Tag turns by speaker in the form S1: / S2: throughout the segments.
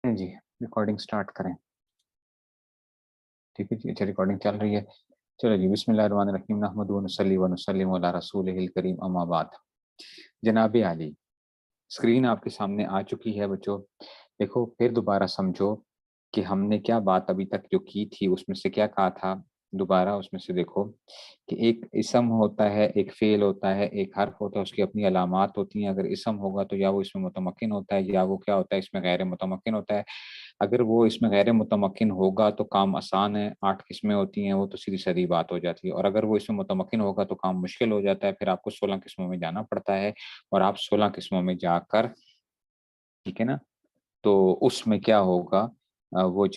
S1: جی recording start کریں. ٹھیک ہے جی. اچھا ریکارڈنگ چل رہی ہے. چلو جی. بسم اللہ الرحمن الرحیم. نحمد و نصلی و نسلم علی رسولہ الکریم. اما بعد. جناب عالی، اسکرین آپ کے سامنے آ چکی ہے بچوں. دیکھو پھر دوبارہ سمجھو کہ ہم نے کیا بات ابھی تک جو کی تھی اس میں سے کیا کہا تھا. دوبارہ اس میں سے دیکھو کہ ایک اسم ہوتا ہے، ایک فعل ہوتا ہے، ایک حرف ہوتا ہے، اس کی اپنی علامات ہوتی ہیں. اگر اسم ہوگا تو یا وہ اس میں متمکن ہوتا ہے یا وہ کیا ہوتا ہے، اس میں غیر متمکن ہوتا ہے. اگر وہ اس میں غیر متمکن ہوگا تو کام آسان ہے، 8 قسمیں ہوتی ہیں وہ تو سیدھی سادی بات ہو جاتی ہے. اور اگر وہ اس میں متمکن ہوگا تو کام مشکل ہو جاتا ہے، پھر آپ کو 16 قسموں میں جانا پڑتا ہے. اور آپ 16 قسموں میں جا کر، ٹھیک ہے نا، تو اس میں کیا ہوگا، وہ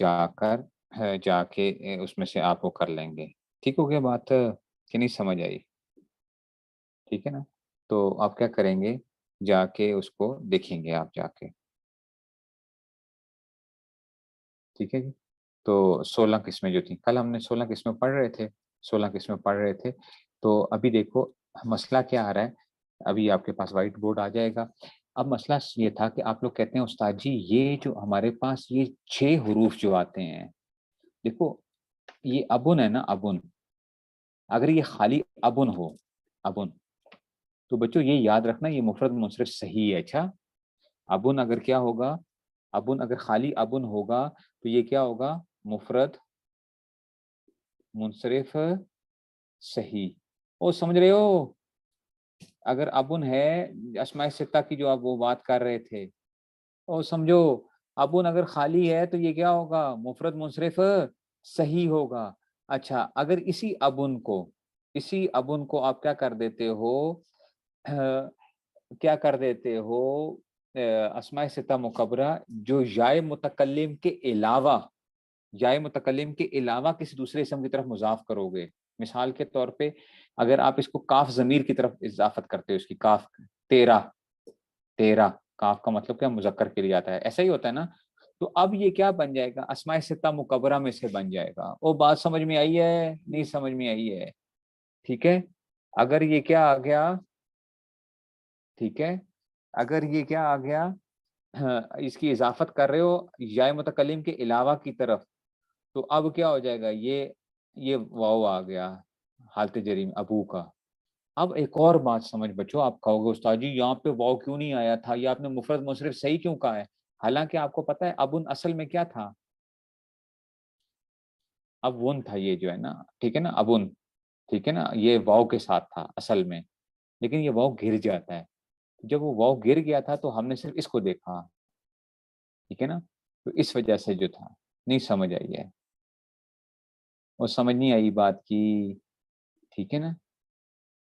S1: جا کے اس میں سے آپ وہ کر لیں گے. ٹھیک ہو گیا بات کہ نہیں سمجھ آئی؟ ٹھیک ہے نا. تو آپ کیا کریں گے، جا کے اس کو دیکھیں گے آپ جا کے. ٹھیک ہے جی. تو 16 قسمیں جو تھیں کل ہم نے 16 قسمیں پڑھ رہے تھے. 16 قسمیں پڑھ رہے تھے. تو ابھی دیکھو مسئلہ کیا آ رہا ہے. ابھی آپ کے پاس وائٹ بورڈ آ جائے گا. اب مسئلہ یہ تھا کہ آپ لوگ کہتے ہیں استاد جی یہ جو ہمارے پاس یہ 6 حروف جو آتے ہیں، دیکھو یہ ابن ہے نا، ابن. اگر یہ خالی ابن ہو، ابن، تو بچوں یہ یاد رکھنا یہ مفرد منصرف صحیح ہے. اچھا ابن اگر کیا ہوگا، ابن اگر خالی ابن ہوگا تو یہ کیا ہوگا، مفرد منصرف صحیح. او سمجھ رہے ہو؟ اگر ابن ہے اسماء ستہ کی جو آپ وہ بات کر رہے تھے، او سمجھو ابن اگر خالی ہے تو یہ کیا ہوگا، مفرد منصرف صحیح ہوگا. اچھا اگر اسی ابن کو آپ کیا کر دیتے ہو، کیا کر دیتے ہو، اسماء ستہ مکبرہ جو یائے متکلم کے علاوہ، یائے متکلم کے علاوہ کسی دوسرے اسم کی طرف مضاف کرو گے. مثال کے طور پہ اگر آپ اس کو کاف ضمیر کی طرف اضافت کرتے ہو، اس کی کاف، تیرا، تیرا، کاف کا مطلب کیا، مذکر کے لیے آتا ہے، ایسا ہی ہوتا ہے نا. تو اب یہ کیا بن جائے گا، اسماء ستہ مکبرہ میں سے بن جائے گا. وہ بات سمجھ میں آئی ہے نہیں سمجھ میں آئی ہے؟ ٹھیک ہے. اگر یہ کیا آ گیا، ٹھیک ہے، اگر یہ کیا آ گیا، اس کی اضافت کر رہے ہو یا متکلم کے علاوہ کی طرف، تو اب کیا ہو جائے گا، یہ واو آ گیا حالت جریم ابو کا. اب ایک اور بات سمجھ بچو، آپ کہو گے استاد جی یہاں پہ واو کیوں نہیں آیا تھا، یہ آپ نے مفرد منصرف صحیح کیوں کہا ہے؟ حالانکہ آپ کو پتا ہے ابن اصل میں کیا تھا، اب ون تھا یہ جو ہے نا، ٹھیک ہے نا، ابن، ٹھیک ہے نا، یہ واو کے ساتھ تھا اصل میں، لیکن یہ واو گر جاتا ہے. جب وہ واو گر گیا تھا تو ہم نے صرف اس کو دیکھا، ٹھیک ہے نا، تو اس وجہ سے جو تھا نہیں سمجھ آئی ہے، اور سمجھ نہیں آئی بات کی. ٹھیک ہے نا.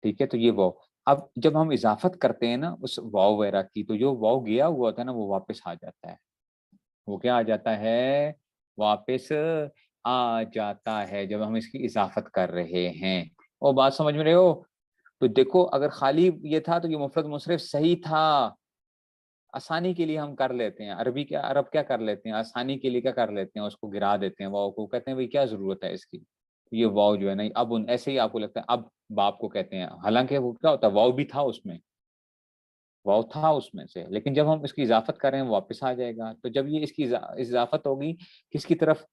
S1: ٹھیک ہے. تو یہ واو اب جب ہم اضافت کرتے ہیں نا اس واو وغیرہ کی، تو جو واو گیا ہوا ہوتا ہے نا وہ واپس آ جاتا ہے. وہ کیا آ جاتا ہے، واپس آ جاتا ہے جب ہم اس کی اضافت کر رہے ہیں. وہ بات سمجھ میں رہے ہو؟ تو دیکھو اگر خالی یہ تھا تو یہ مفرد منصرف صحیح تھا. آسانی کے لیے ہم کر لیتے ہیں، عرب کیا کر لیتے ہیں، آسانی کے لیے کیا کر لیتے ہیں، اس کو گرا دیتے ہیں واو کو، کہتے ہیں بھائی کیا ضرورت ہے اس کی. یہ واو جو ہے نا اب ایسے ہی آپ کو لگتا ہے اب باپ کو کہتے ہیں، حالانکہ وہ کیا ہوتا ہے، واو بھی تھا اس میں، واو تھا اس میں سے، لیکن جب ہم اس کی اضافت کریں واپس آ جائے گا. تو جب یہ اس کی اضافت ہوگی کس کی طرف،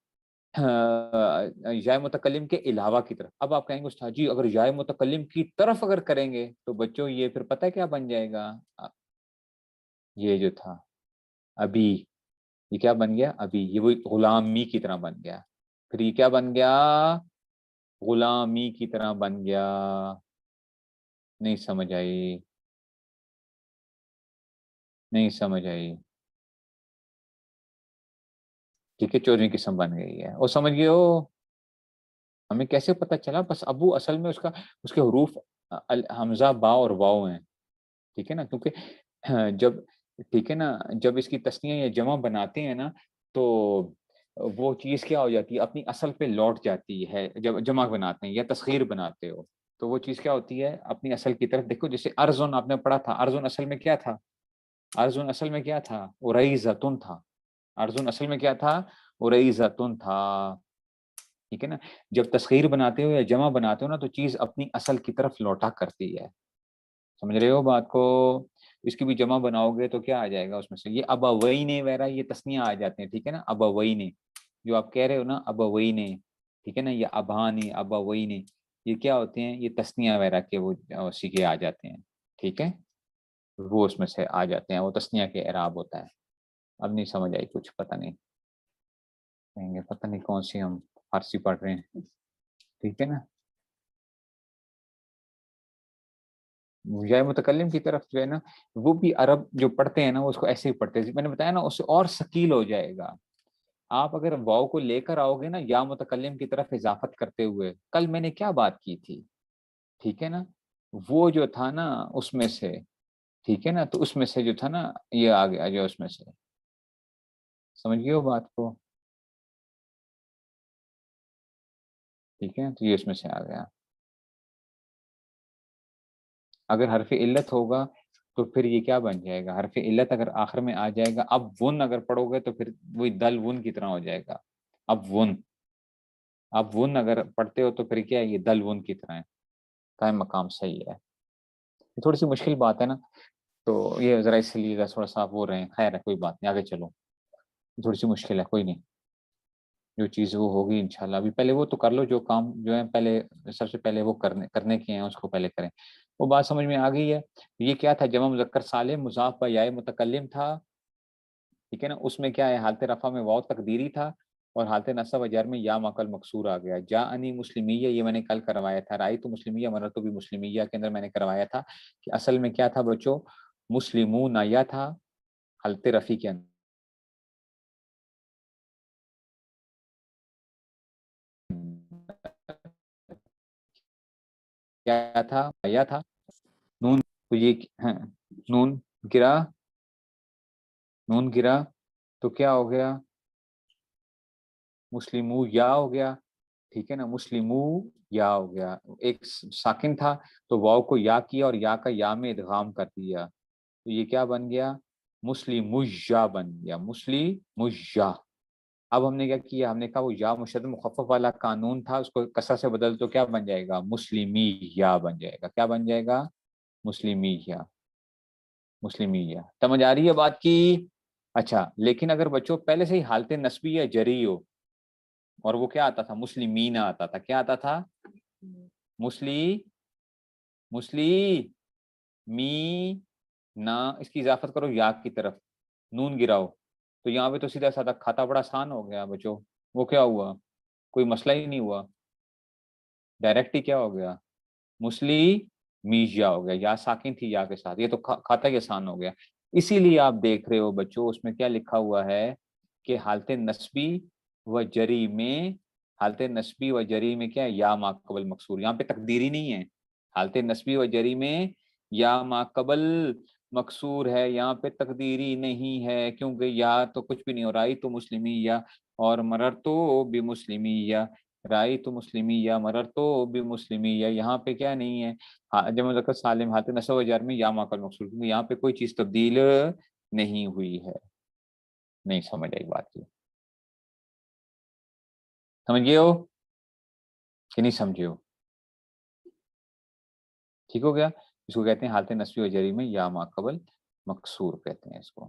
S1: یا متکلم کے علاوہ کی طرف. اب آپ کہیں گے استاد جی اگر یا متکلم کی طرف اگر کریں گے تو بچوں یہ پھر پتہ کیا بن جائے گا، یہ جو تھا ابھی، یہ کیا بن گیا ابھی، یہ وہی غلامی کی طرح بن گیا. پھر یہ کیا بن گیا، غلامی کی طرح بن گیا. نہیں سمجھ آئی، نہیں سمجھ آئی. ٹھیک ہے 14ویں قسم بن گئی ہے. اور سمجھ گئے ہو ہمیں کیسے پتہ چلا، بس ابو اصل میں اس کے حروف حمزہ با اور واو ہیں. ٹھیک ہے نا، کیونکہ جب، ٹھیک ہے نا، جب اس کی تسنیہ یا جمع بناتے ہیں نا تو وہ چیز کیا ہو جاتی ہے، اپنی اصل پہ لوٹ جاتی ہے. جب جمع بناتے ہیں یا تسخیر بناتے ہو تو وہ چیز کیا ہوتی ہے، اپنی اصل کی طرف. دیکھو جیسے ارزن آپ نے پڑھا تھا، ارزن اصل میں کیا تھا، ارزن اصل میں کیا تھا، اریزتن تھا. ارزن اصل میں کیا تھا، اریزتن تھا. ٹھیک ہے نا. جب تسخیر بناتے ہو یا جمع بناتے ہو نا تو چیز اپنی اصل کی طرف لوٹا کرتی ہے. سمجھ رہے ہو بات کو؟ اس کی بھی جمع بناؤ گے تو کیا آ جائے گا اس میں سے؟ یہ ابوین وغیرہ یہ تسنیہ آ جاتے ہیں، ٹھیک ہے نا، ابوین جو آپ کہہ رہے ہو نا ابوین، ٹھیک ہے نا، یہ ابہانی ابوین یہ کیا ہوتے ہیں؟ یہ تسنیہ وغیرہ کے وہ سیکھے آ جاتے ہیں، ٹھیک ہے، وہ اس میں سے آ جاتے ہیں، وہ تسنیہ کے اعراب ہوتا ہے۔ اب نہیں سمجھ آئی کچھ؟ پتہ نہیں، کہیں گے پتہ نہیں کون سی ہم فارسی پڑھ رہے ہیں، ٹھیک ہے نا۔ یا متکلم کی طرف جو ہے نا، وہ بھی عرب جو پڑھتے ہیں نا وہ اس کو ایسے ہی پڑھتے ہیں، میں نے بتایا نا، اس سے اور ثقیل ہو جائے گا۔ آپ اگر واو کو لے کر آؤ گے نا یا متکلم کی طرف اضافت کرتے ہوئے، کل میں نے کیا بات کی تھی، ٹھیک ہے نا، وہ جو تھا نا اس میں سے، ٹھیک ہے نا، تو اس میں سے جو تھا نا یہ آ گیا جو اس میں سے، سمجھ گئے ہو بات کو؟ ٹھیک ہے، تو یہ اس میں سے آ گیا۔ اگر حرف علت ہوگا تو پھر یہ کیا بن جائے گا؟ حرف علت اگر آخر میں آ جائے گا، اب ون اگر پڑھو گے تو پھر وہی دل ون کی طرح ہو جائے گا۔ اب ون، اب ون اگر پڑھتے ہو تو پھر کیا ہے؟ یہ دل ون کی طرح ہے، قائم مقام صحیح ہے۔ یہ تھوڑی سی مشکل بات ہے نا، تو یہ ذرا اس لیے تھوڑا سا آپ وہ رہے ہیں، خیر ہے کوئی بات نہیں، آگے چلو، تھوڑی سی مشکل ہے، کوئی نہیں، جو چیز وہ ہوگی انشاءاللہ۔ ابھی پہلے وہ تو کر لو، جو کام جو ہے پہلے سب سے پہلے وہ کرنے کے ہیں اس کو پہلے کریں۔ وہ بات سمجھ میں آ گئی ہے؟ یہ کیا تھا؟ جمع مذکر سالم مضاف با یائے متکلم تھا، ٹھیک ہے نا، اس میں کیا ہے؟ حالت رفع میں واو تقدیری تھا، اور حالت نصب و جر میں یا مقل مقصور آ گیا۔ جا انی مسلمیہ یہ میں نے کل کروایا تھا، رائی تو مسلمیہ مرر تو بھی مسلمیہ کے اندر میں نے کروایا تھا کہ اصل میں کیا تھا بچوں؟ مسلمون آیا تھا حالت رفیع کے اندر، کیا تھا؟ آیا تھا نون، تو یہ ہاں، نون گرا، نون گرا تو کیا ہو گیا؟ مسلمو یا ہو گیا، ٹھیک ہے نا، مسلمو یا ہو گیا، ایک ساکن تھا تو واو کو یا کیا اور یا کا یا میں ادغام کر دیا، تو یہ کیا بن گیا؟ مسلمجا بن گیا، مسلمجا۔ اب ہم نے کیا کیا؟ ہم نے کہا وہ یا مشدد مخفف والا قانون تھا، اس کو کسر سے بدل تو کیا بن جائے گا؟ مسلمی یا بن جائے گا، کیا بن جائے گا؟ مسلمی یا، مسلمی یا۔ سمجھ آ رہی ہے بات کی؟ اچھا، لیکن اگر بچوں پہلے سے ہی حالت نسبی یا جری ہو، اور وہ کیا آتا تھا؟ مسلمین آتا تھا، کیا آتا تھا؟ مسلی می نا، اس کی اضافت کرو یا کی طرف، نون گراؤ، تو یہاں پہ تو سیدھا سادہ کھاتا بڑا آسان ہو گیا بچوں، وہ کیا ہوا؟ کوئی مسئلہ ہی نہیں ہوا، ڈائریکٹ ہی کیا ہو گیا؟ مسلی میجیا ہو گیا، یا ساکن تھی یا کے ساتھ، یہ تو کھاتا ہی آسان ہو گیا۔ اسی لیے آپ دیکھ رہے ہو بچوں اس میں کیا لکھا ہوا ہے کہ حالت نسبی و جری میں، حالت نسبی و جری میں کیا ہے؟ یا ما قبل مقصور، یہاں پہ تقدیری نہیں ہے، حالت نسبی و جری میں یا ما قبل مقصور ہے، یہاں پہ تقدیری نہیں ہے، کیونکہ یا تو کچھ بھی نہیں ہو، رائی تو مسلمی یا اور مرر تو بھی مسلمی یا، رائی تو مسلمی یا مرر تو بھی مسلمی یا، یہاں پہ کیا نہیں ہے؟ جمع مذکر سالم حالت نصب و جر میں یا ما قبل مقصور، کیونکہ یہاں پہ کوئی چیز تبدیل نہیں ہوئی ہے۔ نہیں سمجھ آئی بات کی؟ سمجھے ہو کہ نہیں سمجھے ہو؟ ٹھیک ہو گیا؟ اس کو کہتے ہیں حالت نسبی و جری میں یا ما قبل مقصور کہتے ہیں اس کو۔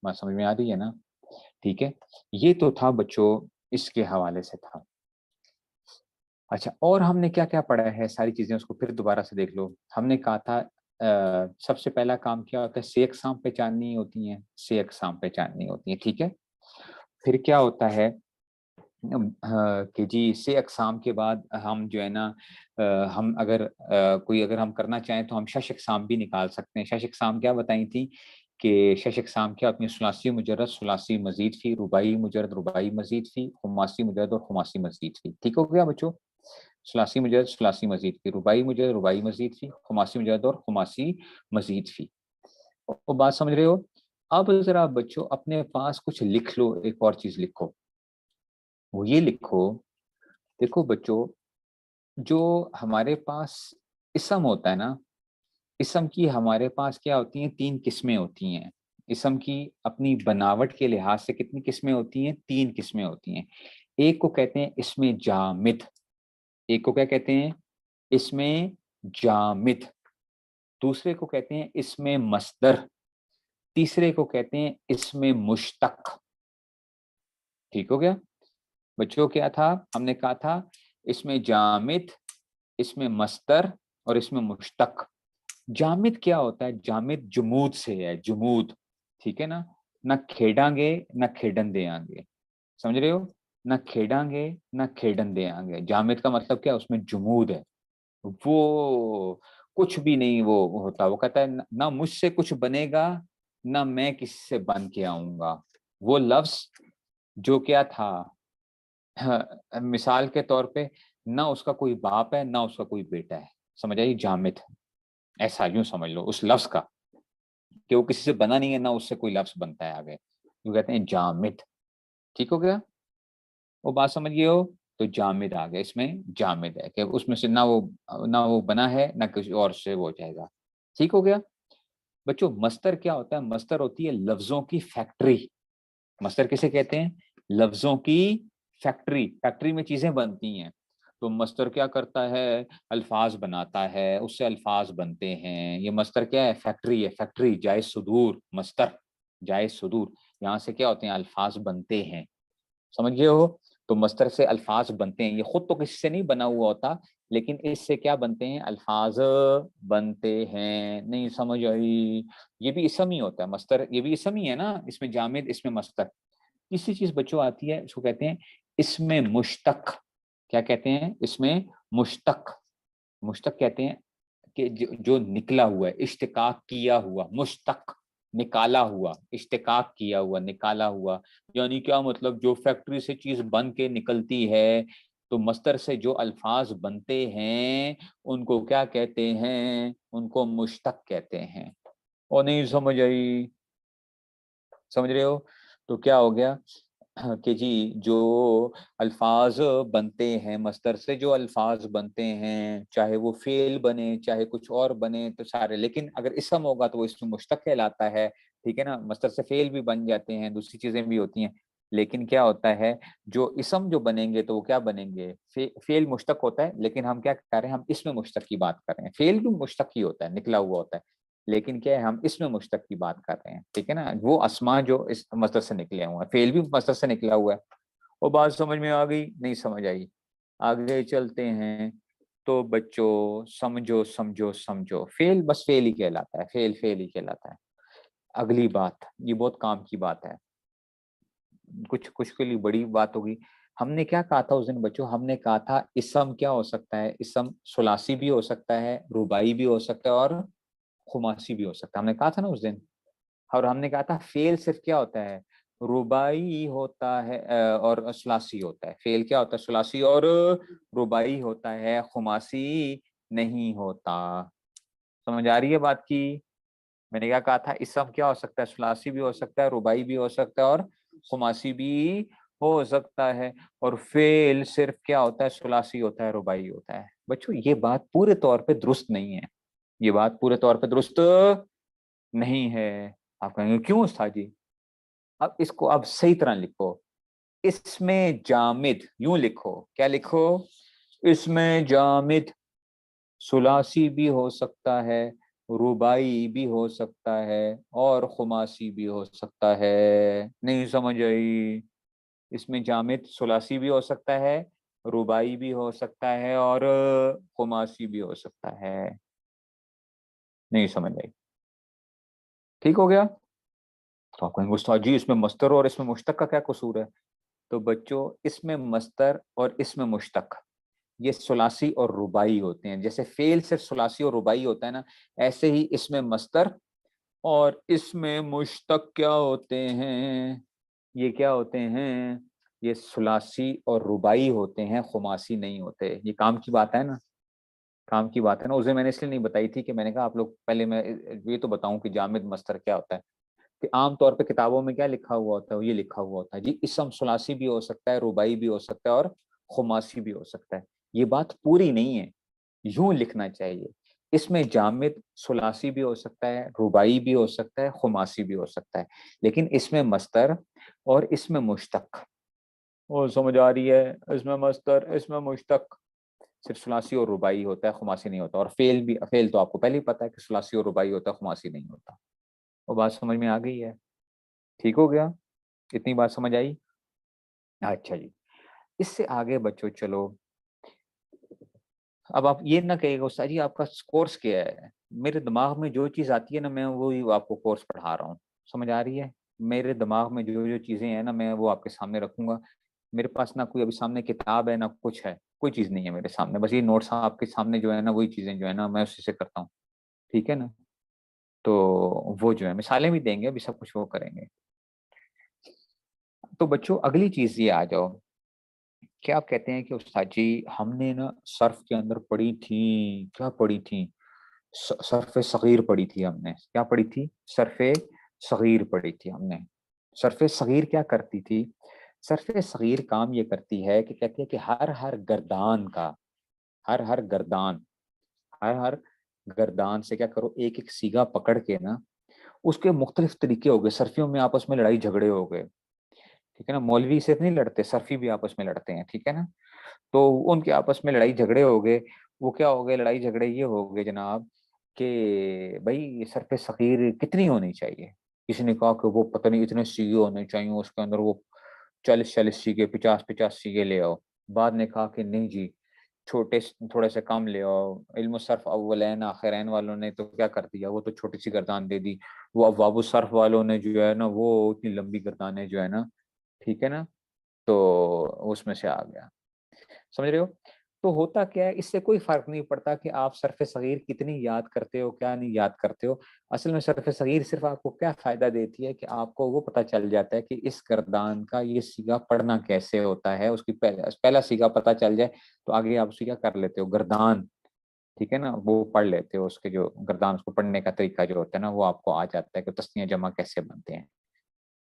S1: بات سمجھ میں آ رہی ہے نا؟ ٹھیک ہے، یہ تو تھا بچوں اس کے حوالے سے تھا۔ اچھا، اور ہم نے کیا کیا پڑھا ہے ساری چیزیں، اس کو پھر دوبارہ سے دیکھ لو۔ ہم نے کہا تھا سب سے پہلا کام کیا ہوتا ہے؟ سے اقسام پہچاننی ہوتی ہیں، سے اقسام پہچاننی ہوتی ہیں، ٹھیک ہے۔ پھر کیا ہوتا ہے کہ جی سے اقسام کے بعد ہم جو ہے نا ہم اگر کوئی اگر ہم کرنا چاہیں تو ہم شش اقسام بھی نکال سکتے ہیں۔ شش اقسام کیا بتائی تھی کہ شش اقسام کیا اپنی ثلاثی مجرد، ثلاثی مزید فی، رباعی مجرد، رباعی مزید فی، خماسی مجرد اور خماسی مزید فی، ٹھیک ہو گیا بچوں؟ ثلاثی مجرد، ثلاثی مزید فی، رباعی مجرد، رباعی مزید فی، خماسی مجرد اور خماسی مزید فی۔ وہ بات سمجھ رہے ہو؟ اب ذرا بچوں اپنے پاس کچھ لکھ لو، ایک اور چیز لکھو، وہ یہ لکھو، دیکھو بچوں جو ہمارے پاس اسم ہوتا ہے نا، اسم کی ہمارے پاس کیا ہوتی ہیں؟ تین قسمیں ہوتی ہیں۔ اسم کی اپنی بناوٹ کے لحاظ سے کتنی قسمیں ہوتی ہیں؟ تین قسمیں ہوتی ہیں۔ ایک کو کہتے ہیں اسم جامد، ایک کو کیا کہتے ہیں؟ اس میں جامد، دوسرے کو کہتے ہیں اس میں مصدر، تیسرے کو کہتے ہیں اس میں مشتق. ٹھیک ہو گیا بچوں؟ کیا تھا ہم نے کہا تھا؟ اس میں جامد، اس میں مصدر اور اس میں مشتق. جامد کیا ہوتا ہے؟ جامد جمود سے ہے، جمود. ٹھیک ہے نا؟ نہ کھیڑاں گے نہ کھیڑن دے آں گے، سمجھ رہے ہو؟ نہ کھیڑاں گے نہ کھیڑن دے آں گے. جامد کا مطلب کیا؟ اس میں جمود ہے، وہ کچھ بھی نہیں وہ ہوتا. وہ کہتا ہے نہ مجھ سے کچھ بنے گا نہ میں کسی سے بن کے آؤں گا. وہ لفظ جو کیا تھا، مثال کے طور پہ، نہ اس کا کوئی باپ ہے نہ اس کا کوئی بیٹا ہے. سمجھ آئی؟ جامد ایسا یوں سمجھ لو اس لفظ کا، کہ وہ کسی سے بنا نہیں ہے نہ اس سے کوئی لفظ بنتا ہے آگے. وہ کہتے ہیں جامد. ٹھیک ہو گیا؟ وہ بات سمجھ گئے ہو؟ تو جامد آ گیا، اس میں جامد ہے کہ اس میں سے نہ وہ بنا ہے نہ کسی اور سے وہ جائے گا. ٹھیک ہو گیا بچوں؟ مصدر کیا ہوتا ہے؟ مصدر ہوتی ہے لفظوں کی فیکٹری. مصدر کسے کہتے ہیں؟ لفظوں کی فیکٹری. فیکٹری میں چیزیں بنتی ہیں. تو مصدر کیا کرتا ہے؟ الفاظ بناتا ہے، اس سے الفاظ بنتے ہیں. یہ مصدر کیا ہے؟ فیکٹری ہے. فیکٹری جائے صدور، مصدر جائے صدور، یہاں سے کیا ہوتے ہیں؟ الفاظ بنتے ہیں. سمجھ گئے ہو؟ تو مصدر سے الفاظ بنتے ہیں. یہ خود تو کسی سے نہیں بنا ہوا ہوتا، لیکن اس سے کیا بنتے ہیں؟ الفاظ بنتے ہیں. نہیں سمجھ آئی؟ یہ بھی اسم ہی ہوتا ہے مصدر، یہ بھی اسم ہی ہے نا. اس میں جامد، اس میں مصدر. تیسری چیز بچوں آتی ہے، اس کو کہتے ہیں اس میں مشتق. کیا کہتے ہیں؟ اس میں مشتق. مشتق کہتے ہیں کہ جو نکلا ہوا ہے، اشتقاق کیا ہوا. مشتق نکالا ہوا، اشتقاق کیا ہوا، نکالا ہوا. یعنی کیا مطلب؟ جو فیکٹری سے چیز بن کے نکلتی ہے، تو مصدر سے جو الفاظ بنتے ہیں ان کو کیا کہتے ہیں؟ ان کو مشتق کہتے ہیں. اور نہیں سمجھ آئی؟ سمجھ رہے ہو؟ تو کیا ہو گیا کہ جی جو الفاظ بنتے ہیں، مصدر سے جو الفاظ بنتے ہیں، چاہے وہ فعل بنے چاہے کچھ اور بنے تو سارے، لیکن اگر اسم ہوگا تو وہ اس میں مشتق کہلاتا ہے. ٹھیک ہے نا؟ مصدر سے فعل بھی بن جاتے ہیں، دوسری چیزیں بھی ہوتی ہیں، لیکن کیا ہوتا ہے؟ جو اسم جو بنیں گے تو وہ کیا بنیں گے؟ فعل مشتق ہوتا ہے، لیکن ہم کیا کر رہے ہیں؟ ہم اس میں مشتق کی بات کر رہے ہیں. فعل بھی مشتق ہی ہوتا ہے، نکلا ہوا ہوتا ہے، لیکن کیا ہے؟ ہم اس میں مشتق کی بات کر رہے ہیں. ٹھیک ہے نا؟ وہ اسما جو اس مصدر سے نکلے ہوئے ہیں، فعل بھی مصدر سے نکلا ہوا ہے. وہ بات سمجھ میں آ گئی؟ نہیں سمجھ آئی؟ آگے چلتے ہیں. تو بچوں سمجھو سمجھو سمجھو، فعل بس فعل ہی کہلاتا ہے، فعل فعل ہی کہلاتا ہے. اگلی بات، یہ بہت کام کی بات ہے، کچھ کے لیے بڑی بات ہوگی. ہم نے کیا کہا تھا اس دن بچوں؟ ہم نے کہا تھا اسم کیا ہو سکتا ہے؟ اسم ثلاثی بھی ہو سکتا ہے، رباعی بھی ہو سکتا ہے اور خماسی بھی ہو سکتا ہے. ہم نے کہا تھا نا اس دن. اور ہم نے کہا تھا فعل صرف کیا ہوتا ہے؟ رباعی ہوتا ہے اور ثلاثی ہوتا ہے. فعل کیا ہوتا ہے؟ ثلاثی اور رباعی ہوتا ہے، خماسی نہیں ہوتا. سمجھ آ رہی ہے بات کی؟ میں نے کیا کہا تھا؟ اسم کیا ہو سکتا ہے؟ ثلاثی بھی ہو سکتا ہے، رباعی بھی ہو سکتا ہے اور خماسی بھی ہو سکتا ہے. اور فعل صرف کیا ہوتا ہے؟ ثلاثی ہوتا ہے، رباعی ہوتا ہے. بچوں یہ بات پورے طور پہ درست نہیں ہے، یہ بات پورے طور پہ درست نہیں ہے. آپ کہیں گے کیوں استاد جی؟ اب اس کو اب صحیح طرح لکھو. اس میں جامد، یوں لکھو. کیا لکھو؟ اس میں جامد ثلاثی بھی ہو سکتا ہے، رباعی بھی ہو سکتا ہے اور خماسی بھی ہو سکتا ہے. نہیں سمجھ آئی؟ اس میں جامد ثلاثی بھی ہو سکتا ہے، رباعی بھی ہو سکتا ہے اور خماسی بھی ہو سکتا ہے. نہیں سمجھ آئی؟ ٹھیک ہو گیا؟ تو آپ کہیں گے استاد جی اس میں مصدر اور اس میں مشتق کا کیا قصور ہے؟ تو بچوں اس میں مصدر اور اس میں مشتق یہ ثلاثی اور رباعی ہوتے ہیں. جیسے فعل صرف ثلاثی اور رباعی ہوتا ہے نا، ایسے ہی اس میں مصدر اور اس میں مشتق کیا ہوتے ہیں؟ یہ کیا ہوتے ہیں؟ یہ ثلاثی اور رباعی ہوتے ہیں، خماسی نہیں ہوتے. یہ کام کی بات ہے نا، کام کی بات ہے نا. اسے میں نے اس لیے نہیں بتائی تھی کہ میں نے کہا آپ لوگ پہلے میں یہ تو بتاؤں کہ جامد مصدر کیا ہوتا ہے. کہ عام طور پہ کتابوں میں کیا لکھا ہوا ہوتا ہے؟ یہ لکھا ہوا ہوتا ہے جی اسم ثلاثی بھی ہو سکتا ہے، رباعی بھی ہو سکتا ہے اور خماسی بھی ہو سکتا ہے. یہ بات پوری نہیں ہے، یوں لکھنا چاہیے. اس میں جامد ثلاثی بھی ہو سکتا ہے، رباعی بھی ہو سکتا ہے، خماسی بھی ہو سکتا ہے، لیکن اس میں مصدر اور اس میں مشتق. وہ سمجھ آ رہی ہے؟ اس میں مصدر، اس میں مشتق. صرف ثلاثی اور رباعی ہوتا ہے، خماسی نہیں ہوتا. اور فیل تو آپ کو پہلے ہی پتا ہے کہ ثلاثی اور رباعی ہوتا ہے، خماسی نہیں ہوتا. وہ بات سمجھ میں آ گئی ہے؟ ٹھیک ہو گیا؟ اتنی بات سمجھ آئی؟ اچھا جی. اس سے آگے بچوں چلو، اب آپ یہ نہ کہیے گا استاد جی آپ کا کورس کیا ہے. میرے دماغ میں جو چیز آتی ہے نا میں وہی آپ کو کورس پڑھا رہا ہوں. سمجھ آ رہی ہے؟ میرے دماغ میں جو جو چیزیں ہیں نا میں وہ آپ کے سامنے رکھوں گا. میرے پاس نہ کوئی ابھی سامنے کتاب ہے نہ کچھ ہے، کوئی چیز نہیں ہے میرے سامنے، بس یہ نوٹس آپ کے سامنے جو ہے نا وہی چیزیں جو ہے نا میں اسی سے کرتا ہوں. ٹھیک ہے نا؟ تو وہ جو ہے مثالیں بھی دیں گے، ابھی سب کچھ وہ کریں گے. تو بچوں اگلی چیز یہ آ جاؤ، کیا آپ کہتے ہیں کہ استاد جی ہم نے نا صرف کے اندر پڑھی تھی، کیا پڑھی تھی؟ صرف صغیر پڑھی تھی ہم نے. کیا پڑھی تھی؟ صرف صغیر پڑھی تھی ہم نے. صرف صغیر کیا کرتی تھی؟ صرف صغیر کام یہ کرتی ہے کہ کہتی ہے کہ ہر گردان کا، ہر گردان، ہر گردان سے کیا کرو، ایک ایک سیگا پکڑ کے نا اس کے مختلف طریقے ہو گئے. صرفیوں میں آپس میں لڑائی جھگڑے ہو گئے. ٹھیک ہے نا؟ مولوی سے نہیں لڑتے، صرفی بھی آپس میں لڑتے ہیں. ٹھیک ہے نا؟ تو ان کے آپس میں لڑائی جھگڑے ہو گئے. وہ کیا ہو گئے لڑائی جھگڑے؟ یہ ہو گئے جناب کہ بھائی صرف صغیر کتنی ہونی چاہیے. کسی نے کہا کہ وہ پتہ نہیں اتنے سیگے ہونے چاہیے اس کے اندر، وہ 40 سیگے، 50 سیگے لے آؤ. بعد نے کہا کہ نہیں جی چھوٹے تھوڑے سے کم لے آؤ. علم الصرف اولین آخرین والوں نے تو کیا کر دیا، وہ تو چھوٹی سی گردان دے دی. وہ ابواب الصرف والوں نے جو ہے نا وہ اتنی لمبی گردانیں جو ہے نا، ٹھیک ہے نا، تو اس میں سے آ گیا. سمجھ رہے ہو؟ تو ہوتا کیا ہے، اس سے کوئی فرق نہیں پڑتا کہ آپ صرف صغیر کتنی یاد کرتے ہو کیا نہیں یاد کرتے ہو. اصل میں صرف صغیر صرف آپ کو کیا فائدہ دیتی ہے کہ آپ کو وہ پتہ چل جاتا ہے کہ اس گردان کا یہ سیگا پڑھنا کیسے ہوتا ہے. اس کی پہلا سیگا پتہ چل جائے تو آگے آپ سیگا کر لیتے ہو گردان. ٹھیک ہے نا؟ وہ پڑھ لیتے ہو، اس کے جو گردان اس کو پڑھنے کا طریقہ جو ہوتا ہے نا وہ آپ کو آ جاتا ہے کہ تسنیہ جمع کیسے بنتے ہیں.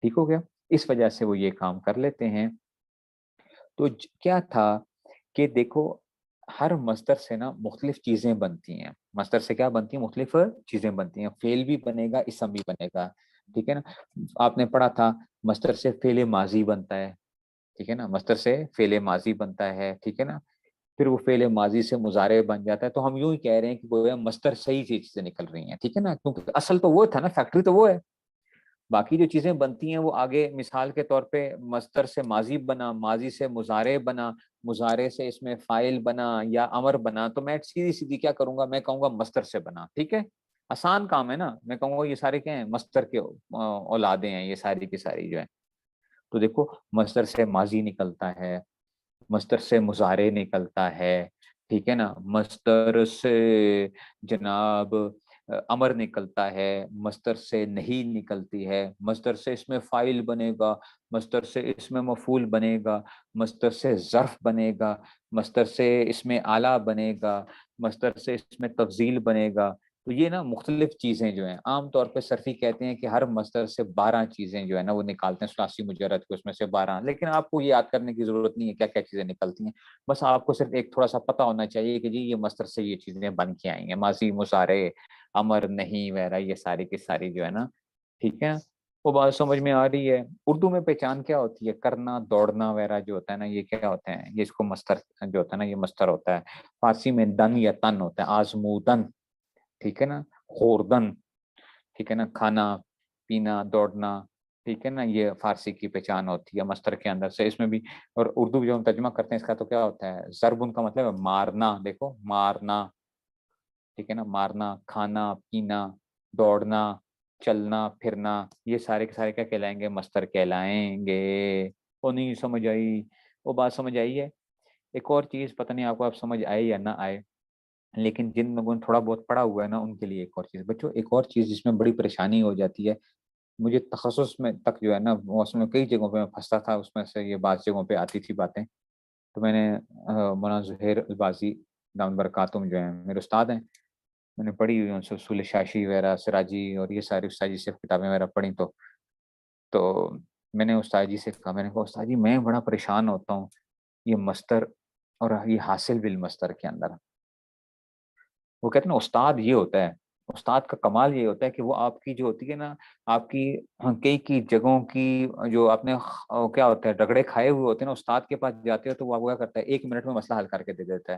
S1: ٹھیک ہو گیا؟ اس وجہ سے وہ یہ کام کر لیتے ہیں. تو کیا تھا کہ دیکھو ہر مصدر سے نا مختلف چیزیں بنتی ہیں. مصدر سے کیا بنتی ہیں؟ مختلف چیزیں بنتی ہیں. فعل بھی بنے گا، اسم بھی بنے گا. ٹھیک ہے نا؟ آپ نے پڑھا تھا مصدر سے فعل ماضی بنتا ہے. ٹھیک ہے نا؟ مصدر سے فعل ماضی بنتا ہے. ٹھیک ہے نا؟ پھر وہ فعل ماضی سے مضارع بن جاتا ہے. تو ہم یوں ہی کہہ رہے ہیں کہ وہ مصدر سے ہی چیزیں نکل رہی ہیں. ٹھیک ہے نا؟ کیونکہ اصل تو وہ تھا نا، فیکٹری تو وہ ہے. باقی جو چیزیں بنتی ہیں وہ آگے مثال کے طور پہ مصدر سے ماضی بنا، ماضی سے مضارع بنا، مضارع سے اس میں فاعل بنا یا امر بنا، تو میں سیدھی سیدھی کیا کروں گا، میں کہوں گا مصدر سے بنا. ٹھیک ہے؟ آسان کام ہے نا. میں کہوں گا یہ سارے کیا ہیں، مصدر کے اولادیں ہیں یہ ساری کی ساری جو ہے. تو دیکھو مصدر سے ماضی نکلتا ہے، مصدر سے مضارع نکلتا ہے. ٹھیک ہے نا؟ مصدر سے جناب امر نکلتا ہے، مصدر سے نہیں نکلتی ہے، مصدر سے اس میں فاعل بنے گا، مصدر سے اس میں مفعول بنے گا، مصدر سے ظرف بنے گا، مصدر سے اس میں آلہ بنے گا، مصدر سے اس میں تفضیل بنے گا. تو یہ نا مختلف چیزیں جو ہیں عام طور پہ صرفی کہتے ہیں کہ ہر مصدر سے 12 چیزیں جو ہے نا وہ نکالتے ہیں، ثلاثی مجرد کے اس میں سے 12. لیکن آپ کو یہ یاد کرنے کی ضرورت نہیں ہے کیا کیا چیزیں نکلتی ہیں. بس آپ کو صرف ایک تھوڑا سا پتہ ہونا چاہیے کہ جی یہ مصدر سے یہ چیزیں بن کے آئی ہیں، ماضی، مضارع، امر، نہیں وغیرہ یہ ساری کی ساری جو ہے نا. ٹھیک ہے؟ وہ بات سمجھ میں آ رہی ہے؟ اردو میں پہچان کیا ہوتی ہے؟ کرنا، دوڑنا وغیرہ جو ہوتا ہے نا یہ کیا ہوتے ہیں، یہ اس کو مصدر جو ہوتا ہے نا یہ مصدر ہوتا ہے. فارسی میں دن یا تن ہوتا ہے، آزمودن. ٹھیک ہے نا؟ خوردن. ٹھیک ہے نا؟ کھانا پینا دوڑنا. ٹھیک ہے نا؟ یہ فارسی کی پہچان ہوتی ہے مصدر کے اندر سے. اس میں بھی اور اردو جو ہم ترجمہ کرتے ہیں اس کا تو کیا ہوتا ہے، ضرب ان کا مطلب ہے مارنا. دیکھو مارنا. ٹھیک ہے نا؟ مارنا، کھانا پینا، دوڑنا، چلنا پھرنا، یہ سارے کے سارے کیا کہلائیں گے، مصدر کہلائیں گے. وہ نہیں سمجھ آئی؟ وہ بات سمجھ آئی ہے؟ ایک اور چیز پتہ نہیں آپ کو آپ سمجھ آئے یا نہ آئے، لیکن جن لوگوں نے تھوڑا بہت پڑھا ہوا ہے نا ان کے لیے ایک اور چیز بچوں، ایک اور چیز جس میں بڑی پریشانی ہو جاتی ہے. مجھے تخصص میں تک جو ہے نا اس میں کئی جگہوں پہ میں پھنستا تھا، اس میں سے یہ بعض جگہوں پہ آتی تھی باتیں. تو میں نے مولانا زہیر البازی دامن برکاتہم جو ہیں میرے استاد ہیں، میں نے پڑھی ہوئی ان سے اصول شاشی وغیرہ، سراجی اور یہ ساری استاد جی سے کتابیں وغیرہ پڑھی. تو میں نے استاد جی سے کہا، میں نے کہا استاد جی میں بڑا پریشان ہوتا ہوں یہ مصدر اور یہ حاصل بالمصدر کے اندر. وہ کہتے ہیں نا استاد یہ ہوتا ہے، استاد کا کمال یہ ہوتا ہے کہ وہ آپ کی جو ہوتی ہے نا، آپ کی کئی کی جگہوں کی جو آپ نے کیا ہوتا ہے رگڑے کھائے ہوئے ہوتے ہیں نا، استاد کے پاس جاتے ہو تو وہ کیا کرتا ہے 1 منٹ میں مسئلہ حل کر کے دے دیتا ہے.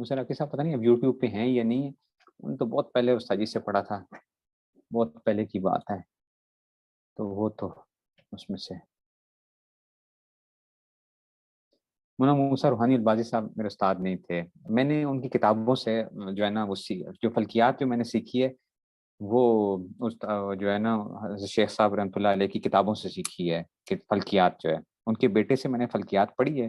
S1: مجھے لگا کہ صاحب پتہ نہیں اب یوٹیوب پہ ہیں یا نہیں ہے، ان تو بہت پہلے استاد جی سے پڑھا تھا، بہت پہلے کی بات ہے، تو وہ تو اس میں سے مولانا موسیٰ روحانی البازی صاحب میرے استاد نہیں تھے، میں نے ان کی کتابوں سے جو ہے نا وہ جو فلکیات جو میں نے سیکھی ہے وہ جو ہے نا حضرت شیخ صاحب رحمۃ اللہ علیہ کی کتابوں سے سیکھی ہے، کہ فلکیات جو ہے ان کے بیٹے سے میں نے فلکیات پڑھی ہے،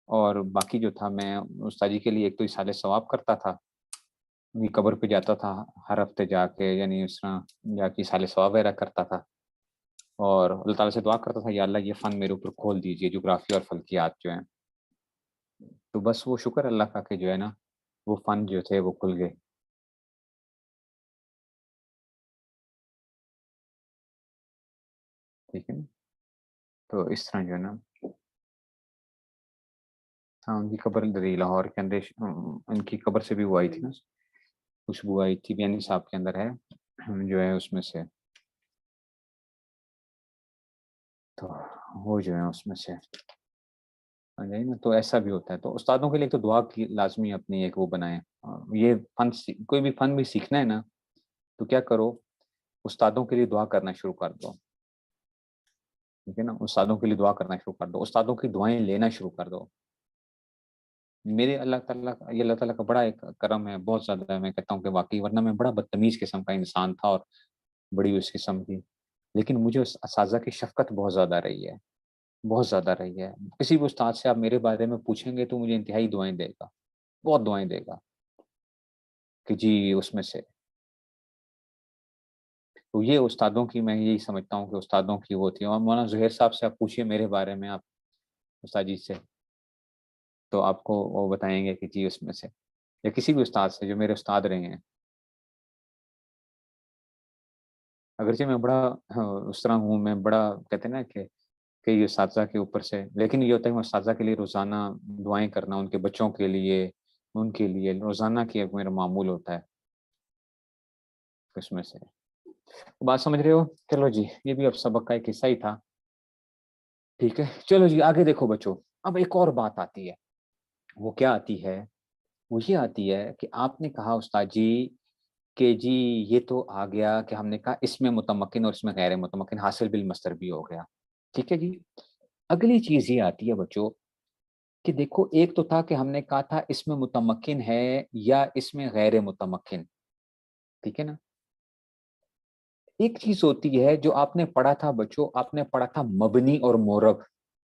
S1: اور باقی جو تھا میں استاد جی کے لیے ایک تو اصالہ ثواب کرتا تھا، ان کی قبر پہ جاتا تھا ہر ہفتے جا کے، یعنی اس طرح جا کے اصالہ ثواب وغیرہ کرتا تھا، اور اللہ تعالیٰ سے دعا کرتا تھا یا اللہ یہ فن میرے اوپر کھول دیجیے، جغرافی اور فلکیات جو ہیں، تو بس وہ شکر اللہ کا کہ جو ہے نا وہ فن جو تھے وہ کھل گئے، ٹھیک ہے نا، تو اس طرح جو ہے نا، ہاں ان کی قبر دری لاہور کے اندر، ان کی قبر سے بھی وہ آئی تھی نا، خوشبو آئی تھی، بیانی صاحب کے اندر ہے جو ہے اس میں سے، تو وہ جو ہے اس میں سے آ جائے نا، تو ایسا بھی ہوتا ہے، تو استادوں کے لیے تو دعا کی لازمی اپنی ایک وہ بنائیں، یہ فن کوئی بھی فن بھی سیکھنا ہے نا تو کیا کرو، استادوں کے لیے دعا کرنا شروع کر دو، ٹھیک ہے نا، استادوں کے لیے دعا کرنا شروع کر دو، استادوں کی دعائیں لینا شروع کر دو، میرے اللہ تعالیٰ کا، یہ اللہ تعالیٰ کا بڑا ایک کرم ہے، بہت زیادہ میں کہتا ہوں کہ واقعی، ورنہ میں بڑا بدتمیز قسم کا انسان تھا اور بڑی اس قسم کی، لیکن مجھے اس اساتذہ کی شفقت بہت زیادہ رہی ہے، بہت زیادہ رہی ہے، کسی بھی استاد سے آپ میرے بارے میں پوچھیں گے تو مجھے انتہائی دعائیں دے گا، بہت دعائیں دے گا کہ جی اس میں سے، تو یہ استادوں کی میں یہی سمجھتا ہوں کہ استادوں کی وہ تھی، اور مولانا زہیر صاحب سے آپ پوچھیے میرے بارے میں، آپ استاد جی سے، تو آپ کو وہ بتائیں گے کہ جی اس میں سے، یا کسی بھی استاد سے جو میرے استاد رہے ہیں، اگرچہ میں بڑا اس طرح ہوں، میں بڑا کہتے ہیں نا کہ کئی اساتذہ کے اوپر سے، لیکن یہ ہوتا ہے کہ اساتذہ کے لیے روزانہ دعائیں کرنا، ان کے بچوں کے لیے، ان کے لیے روزانہ کی ایک میرا معمول ہوتا ہے اس میں سے، بات سمجھ رہے ہو؟ چلو جی، یہ بھی اب سبق کا ایک حصہ ہی تھا، ٹھیک ہے، چلو جی آگے دیکھو بچوں، اب ایک اور بات آتی ہے، وہ کیا آتی ہے؟ وہ یہ آتی ہے کہ آپ نے کہا استاد جی کہ جی یہ تو آ گیا کہ ہم نے کہا اس میں متمکن اور اس میں غیر متمکن، حاصل بالمصدر بھی ہو گیا، ٹھیک ہے جی، اگلی چیز یہ آتی ہے بچوں کہ دیکھو، ایک تو تھا کہ ہم نے کہا تھا اس میں متمکن ہے یا اس میں غیر متمکن، ٹھیک ہے نا، ایک چیز ہوتی ہے جو آپ نے پڑھا تھا بچوں، آپ نے پڑھا تھا مبنی اور مورب،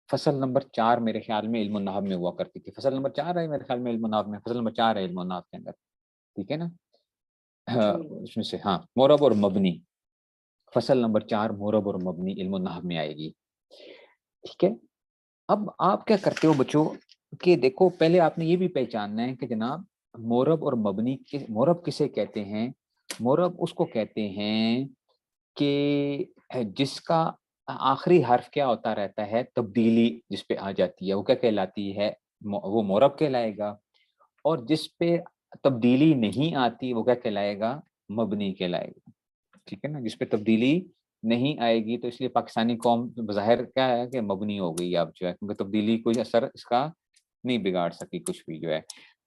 S1: فصل نمبر 4 میرے خیال میں علم النحو میں ہوا کرتی تھی، فصل نمبر 4 ہے میرے خیال میں علم النحو میں، فصل نمبر 4 ہے علم النحو کے اندر، ٹھیک ہے نا، اس میں سے ہاں مورب اور مبنی، فصل نمبر 4 مورب اور مبنی علم النحو میں آئے گی، ٹھیک ہے، اب آپ کیا کرتے ہو بچوں کہ دیکھو، پہلے آپ نے یہ بھی پہچاننا ہے کہ جناب مورب اور مبنی، مورب کسے کہتے ہیں؟ مورب اس کو کہتے ہیں کہ جس کا آخری حرف کیا ہوتا رہتا ہے، تبدیلی جس پہ آ جاتی ہے وہ کیا کہلاتی ہے؟ وہ مورب کہلائے گا، اور جس پہ تبدیلی نہیں آتی وہ کیا کہلائے گا؟ مبنی کہلائے گا، ٹھیک ہے نا، جس پہ تبدیلی نہیں آئے گی، تو اس لیے پاکستانی قوم بظاہر کیا ہے کہ مبنی ہو گئی اب جو ہے، کیونکہ تبدیلی کوئی اثر اس کا نہیں بگاڑ سکی کچھ بھی جو ہے،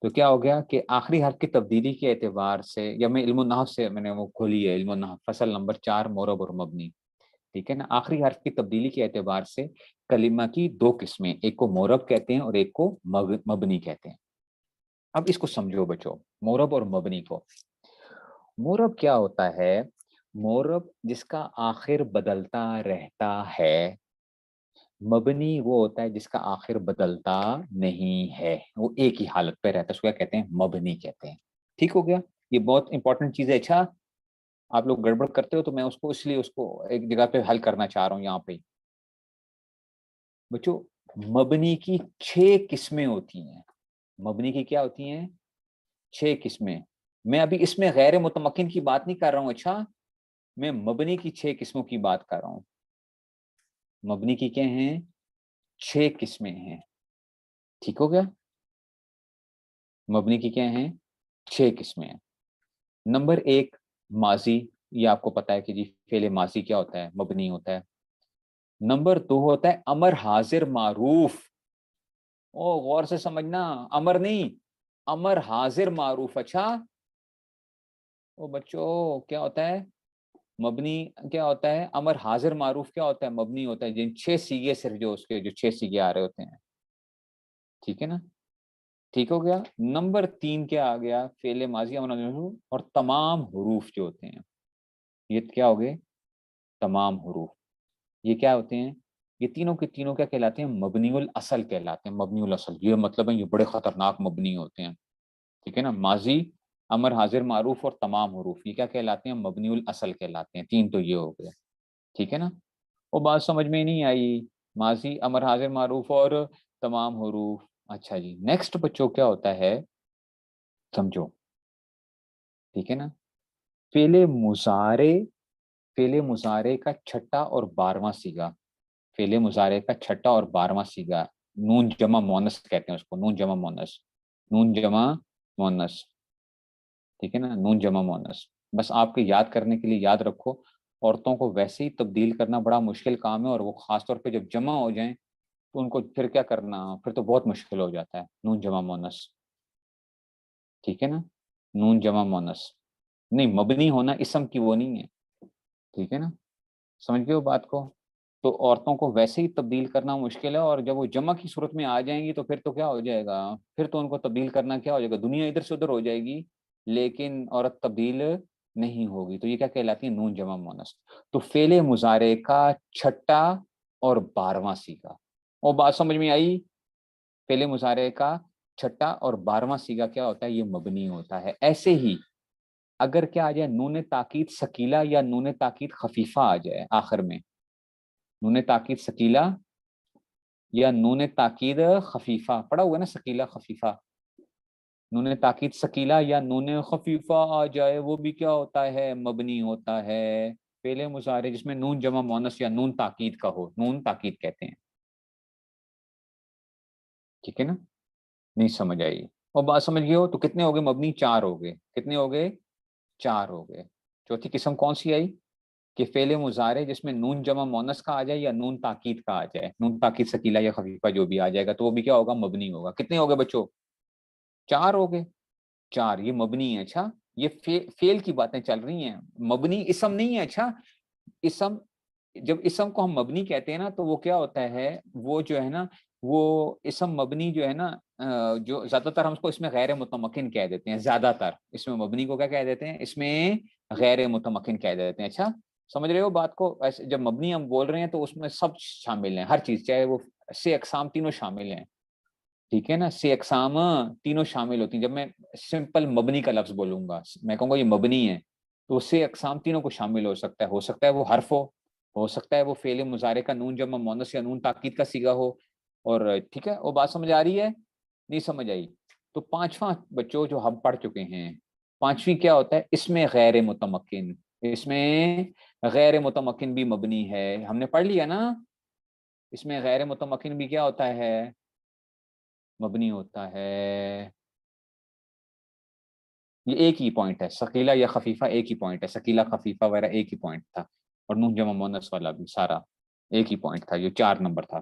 S1: تو کیا ہو گیا کہ آخری حرف کی تبدیلی کے اعتبار سے، یا میں علم النحو سے میں نے وہ کھولی ہے، علم النحو فصل نمبر 4 مورب اور مبنی، ٹھیک ہے نا، آخری حرف کی تبدیلی کے اعتبار سے کلمہ کی دو قسمیں، ایک کو مورب کہتے ہیں اور ایک کو مبنی کہتے ہیں، اب اس کو سمجھو بچو، مورب اور مبنی کو، مورب کیا ہوتا ہے؟ مورب جس کا آخر بدلتا رہتا ہے، مبنی وہ ہوتا ہے جس کا آخر بدلتا نہیں ہے، وہ ایک ہی حالت پہ رہتا ہے، اس کو کیا کہتے ہیں؟ مبنی کہتے ہیں، ٹھیک ہو گیا، یہ بہت امپورٹنٹ چیز ہے، اچھا آپ لوگ گڑبڑ کرتے ہو تو میں اس کو اس لیے اس کو ایک جگہ پہ حل کرنا چاہ رہا ہوں یہاں پہ بچوں، مبنی کی 6 قسمیں ہوتی ہیں، مبنی کی کیا ہوتی ہیں؟ 6 قسمیں، میں ابھی اس میں غیر متمکن کی بات نہیں کر رہا ہوں، اچھا میں مبنی کی 6 قسموں کی بات کر رہا ہوں، مبنی کی کیا ہیں؟ 6 قسمیں ہیں، ٹھیک ہو گیا، مبنی کی کیا ہیں؟ 6 قسمیں ہیں، نمبر 1 ماضی، یہ آپ کو پتا ہے کہ جی فعل ماضی کیا ہوتا ہے؟ مبنی ہوتا ہے، نمبر 2 ہوتا ہے امر حاضر معروف، او غور سے سمجھنا، امر نہیں، امر حاضر معروف. اچھا وہ بچوں کیا ہوتا ہے مبنی؟ کیا ہوتا ہے امر حاضر معروف؟ کیا ہوتا ہے مبنی ہوتا ہے. جن 6 سیغے صرف جو اس کے جو 6 سیغے آ رہے ہوتے ہیں. ٹھیک ہے نا, ٹھیک ہو گیا. نمبر 3 کیا آ گیا؟ فعل ماضی امر معروف اور تمام حروف جو ہوتے ہیں. یہ کیا ہو گئے؟ تمام حروف. یہ کیا ہوتے ہیں؟ یہ تینوں کے تینوں کیا کہلاتے ہیں؟ مبنی الاصل کہلاتے ہیں. مبنی الاصل یہ مطلب ہے یہ بڑے خطرناک مبنی ہوتے ہیں. ٹھیک ہے نا, ماضی امر حاضر معروف اور تمام حروف یہ کیا کہلاتے ہیں؟ مبنی الاصل کہلاتے ہیں. 3 تو یہ ہو گیا. ٹھیک ہے نا, وہ بات سمجھ میں نہیں آئی. ماضی امر حاضر معروف اور تمام حروف. اچھا جی, نیکسٹ بچوں کیا ہوتا ہے سمجھو. ٹھیک ہے نا, فعل مضارع. فعل مضارع کا چھٹا اور 12واں صیغہ. فعل مضارع کا چھٹا اور 12واں صیغہ نون جمع مونس کہتے ہیں اس کو. نون جمع مونس. نون جمع مونس. ٹھیک ہے نا, نون جمع مونس. بس آپ کے یاد کرنے کے لیے یاد رکھو, عورتوں کو ویسے ہی تبدیل کرنا بڑا مشکل کام ہے, اور وہ خاص طور پہ جب جمع ہو جائیں تو ان کو پھر کیا کرنا, پھر تو بہت مشکل ہو جاتا ہے. نون جمع مونس. ٹھیک ہے نا, نون جمع مونس. نہیں, مبنی ہونا اسم کی وہ نہیں ہے. ٹھیک ہے نا, سمجھ گئے ہو بات کو. تو عورتوں کو ویسے ہی تبدیل کرنا مشکل ہے, اور جب وہ جمع کی صورت میں آ جائیں گی تو پھر تو کیا ہو جائے گا, پھر تو ان کو تبدیل کرنا کیا ہو جائے گا, دنیا ادھر سے ادھر ہو جائے گی لیکن عورت تبدیل نہیں ہوگی. تو یہ کیا کہلاتی ہے؟ نون جمع مونس. تو فعل مضارع کا چھٹا اور 12واں صیغہ. اور بات سمجھ میں آئی؟ فعل مضارع کا چھٹا اور 12واں صیغہ کیا ہوتا ہے؟ یہ مبنی ہوتا ہے. ایسے ہی اگر کیا آ جائے نون تاکید ثقیلہ یا نون تاکید خفیفہ آ جائے آخر میں, نون تاکید ثقیلہ یا نون تاکید خفیفہ, پڑھا ہوا ہے نا ثقیلہ خفیفہ. نون تاکید ثقیلہ یا نون خفیفہ آ جائے وہ بھی کیا ہوتا ہے؟ مبنی ہوتا ہے. فعل مضارع جس میں نون جمع مونس یا نون تاکید کا ہو, نون تاکید کہتے ہیں. ٹھیک ہے نا, نہیں سمجھ آئی؟ اور بات سمجھ گئے ہو تو کتنے ہو گئے مبنی؟ 4 ہو گئے. کتنے ہو گئے؟ 4 ہو گئے. چوتھی قسم کون سی آئی کہ فعل مضارع جس میں نون جمع مونس کا آ جائے یا نون تاکید کا آ جائے, نون تاکید ثقیلہ یا خفیفہ جو بھی آ جائے گا تو وہ بھی کیا ہوگا؟ مبنی ہوگا. کتنے ہو گئے بچوں؟ 4 ہو گئے. 4 یہ مبنی ہے. اچھا, یہ فعل کی باتیں چل رہی ہیں, مبنی اسم نہیں ہے. اچھا, اسم جب اسم کو ہم مبنی کہتے ہیں نا تو وہ کیا ہوتا ہے, وہ جو ہے نا وہ اسم مبنی جو ہے نا جو زیادہ تر ہم اس کو اس میں غیر متمکن کہہ دیتے ہیں. زیادہ تر اس میں مبنی کو کیا کہہ دیتے ہیں؟ اس میں غیر متمکن کہہ دیتے ہیں. اچھا سمجھ رہے ہو بات کو؟ ایسے جب مبنی ہم بول رہے ہیں تو اس میں سب شامل ہیں, ہر چیز, چاہے وہ سے اقسام تینوں شامل ہیں. ٹھیک ہے نا, سے اقسام تینوں شامل ہوتی ہیں. جب میں سمپل مبنی کا لفظ بولوں گا, میں کہوں گا یہ مبنی ہے, تو اس سے اقسام تینوں کو شامل ہو سکتا ہے وہ حرف ہو سکتا ہے وہ فعل مضارع کا نون جمع مونس یا نون تاکید کا صیغہ ہو. اور ٹھیک ہے, وہ بات سمجھ آ رہی ہے؟ نہیں سمجھ آئی؟ تو 5واں بچوں جو ہم پڑھ چکے ہیں, 5ویں کیا ہوتا ہے؟ اس میں غیر متمکن. اس میں غیر متمکن بھی مبنی ہے, ہم نے پڑھ لیا نا. اس میں غیر متمکن بھی کیا ہوتا ہے؟ مبنی ہوتا ہے. یہ ایک ہی پوائنٹ ہے, ثقیلہ یا خفیفہ ایک ہی پوائنٹ ہے, ثقیلہ خفیفہ وغیرہ ایک ہی پوائنٹ تھا, اور نون جمع مونس والا بھی سارا ایک ہی پوائنٹ تھا, یہ 4 نمبر تھا.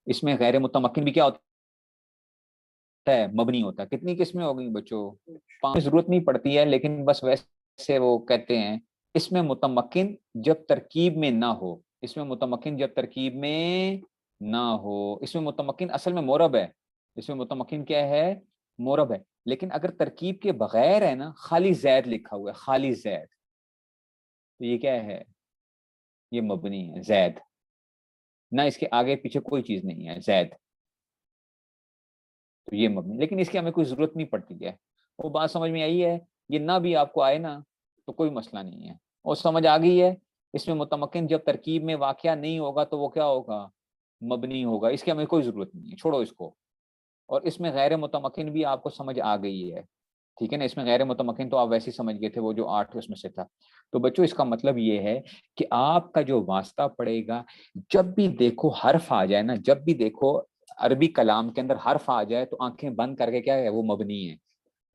S1: اس میں غیر متمکن بھی کیا ہوتا ہے؟ مبنی ہوتا ہے. کتنی قسمیں ہو گئی بچوں؟ 5. ضرورت نہیں پڑتی ہے لیکن بس ویسے وہ کہتے ہیں اس میں متمکن جب ترکیب میں نہ ہو. اس میں متمکن جب ترکیب میں نہ ہو. اس میں متمکن اصل میں مورب ہے. اس میں متمکن کیا ہے؟ مورب ہے. لیکن اگر ترکیب کے بغیر ہے نا, خالی زید لکھا ہوا ہے, خالی زید, تو یہ کیا ہے؟ یہ مبنی ہے. زید نہ, اس کے آگے پیچھے کوئی چیز نہیں ہے, زید, تو یہ مبنی. لیکن اس کی ہمیں کوئی ضرورت نہیں پڑتی ہے. وہ بات سمجھ میں آئی ہے؟ یہ نہ بھی آپ کو آئے نا تو کوئی مسئلہ نہیں ہے. اور سمجھ آ گئی ہے؟ اس میں متمکن جب ترکیب میں واقعہ نہیں ہوگا تو وہ کیا ہوگا؟ مبنی ہوگا. اس کی ہمیں کوئی ضرورت نہیں ہے, چھوڑو اس کو. اور اس میں غیر متمکن بھی آپ کو سمجھ آ گئی ہے. ٹھیک ہے نا, اس میں غیر متمکن تو آپ ویسے ہی سمجھ گئے تھے, وہ جو 8 اس میں سے تھا. تو بچوں اس کا مطلب یہ ہے کہ آپ کا جو واسطہ پڑے گا, جب بھی دیکھو حرف آ جائے نا, جب بھی دیکھو عربی کلام کے اندر حرف آ جائے تو آنکھیں بند کر کے کیا ہے, وہ مبنی ہے.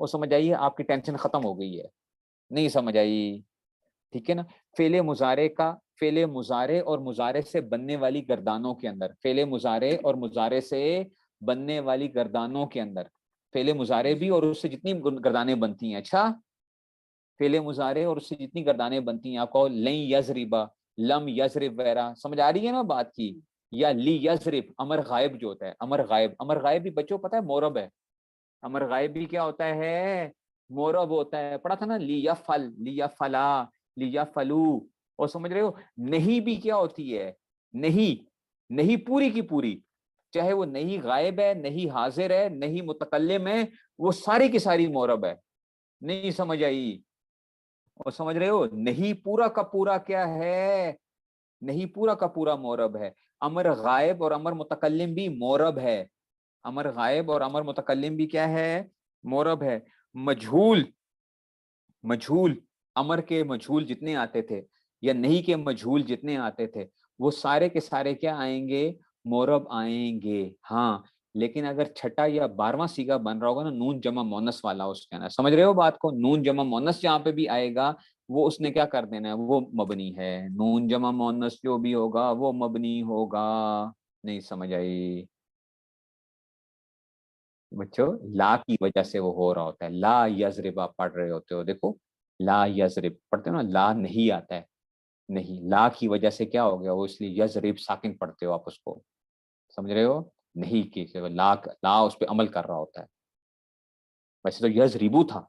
S1: وہ سمجھ آئیے, آپ کی ٹینشن ختم ہو گئی ہے. نہیں سمجھ آئی؟ ٹھیک ہے نا. فعل مضارع کا, فعل مضارع اور مضارع سے بننے والی گردانوں کے اندر, فعل مضارع اور مضارع سے بننے والی گردانوں کے اندر فعل مضارع بھی اور اس سے جتنی گردانیں بنتی ہیں. اچھا فعل مضارع اور اس سے جتنی گردانیں بنتی ہیں, آپ کو لن یضربا, لم یضرب وغیرہ, سمجھ آ رہی ہے نا بات کی. یا لی یضرب, امر غائب جو ہوتا ہے, امر غائب بھی بچوں پتہ ہے مورب ہے. امر غائب بھی کیا ہوتا ہے, مورب ہوتا ہے. پڑھا تھا نا, لی یفعل, لی یفعلا, لی یفعلو. اور سمجھ رہے ہو نہیں بھی کیا ہوتی ہے, نہیں, نہیں پوری کی پوری, چاہے وہ نہیں غائب ہے, نہیں حاضر ہے, نہیں متکلم ہے, وہ ساری کی ساری مورب ہے. نہیں سمجھ آئی؟ اور سمجھ رہے ہو نہیں پورا کا پورا کیا ہے, نہیں پورا کا پورا مورب ہے. امر غائب اور امر متکلم بھی مورب ہے. امر غائب اور امر متکلم بھی کیا ہے, مورب ہے. مجھول, مجھول, امر کے مجھول جتنے آتے تھے یا نہیں کے مجھول جتنے آتے تھے وہ سارے کے سارے کیا آئیں گے, مورب آئیں گے. ہاں لیکن اگر چھٹا یا 12واں سیگا بن رہا ہوگا نا, نون جمع مونس والا, اس کے اندر سمجھ رہے ہو بات کو, نون جمع مونس جہاں پہ بھی آئے گا وہ اس نے کیا کر دینا ہے, وہ مبنی ہے. نون جمع مونس جو بھی ہوگا وہ مبنی ہوگا. نہیں سمجھ آئی بچوں؟ لا کی وجہ سے وہ ہو رہا ہوتا ہے. لا یضرب آپ پڑھ رہے ہوتے ہو, دیکھو لا یضرب پڑھتے ہو نا, لا نہیں آتا ہے, نہیں, لا کی وجہ سے کیا ہو گیا, وہ اس لیے یضرب ساکن پڑھتے ہو آپ اس کو, سمجھ رہے ہو, نہیں کی لا اس پہ عمل کر رہا ہوتا ہے. ویسے تو یضربو تھا,